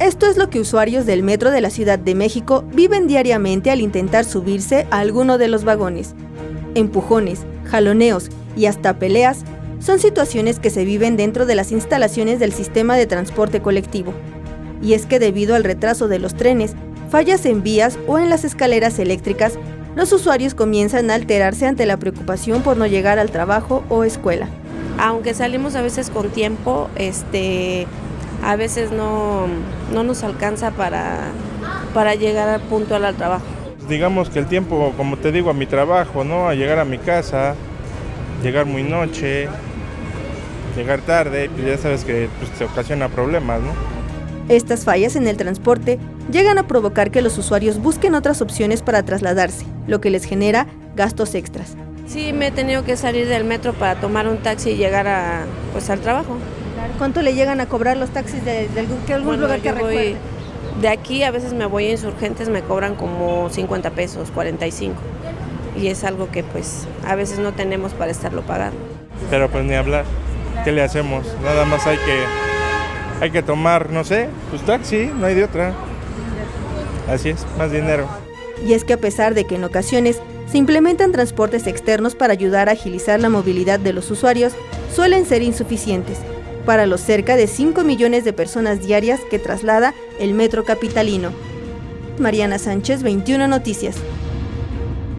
Esto es lo que usuarios del metro de la Ciudad de México viven diariamente al intentar subirse a alguno de los vagones. Empujones, jaloneos y hasta peleas son situaciones que se viven dentro de las instalaciones del sistema de transporte colectivo. Y es que debido al retraso de los trenes, fallas en vías o en las escaleras eléctricas, los usuarios comienzan a alterarse ante la preocupación por no llegar al trabajo o escuela. Aunque salimos a veces con tiempo, a veces no nos alcanza para llegar puntual al trabajo. Digamos que el tiempo, como te digo, a mi trabajo, ¿no? A llegar a mi casa, llegar muy noche, llegar tarde, pues ya sabes que se ocasiona problemas, ¿no? Estas fallas en el transporte llegan a provocar que los usuarios busquen otras opciones para trasladarse, lo que les genera gastos extras. Sí, me he tenido que salir del metro para tomar un taxi y llegar al trabajo. ¿Cuánto le llegan a cobrar los taxis de algún lugar que recuerde? De aquí a veces me voy a Insurgentes, me cobran como 50 pesos, 45. Y es algo que pues a veces no tenemos para estarlo pagando. Pero pues ni hablar, ¿qué le hacemos? Nada más hay que tomar, no sé, pues taxi, no hay de otra. Así es, más dinero. Y es que a pesar de que en ocasiones se implementan transportes externos para ayudar a agilizar la movilidad de los usuarios, suelen ser insuficientes para los cerca de 5 millones de personas diarias que traslada el metro capitalino. Mariana Sánchez, 21 Noticias.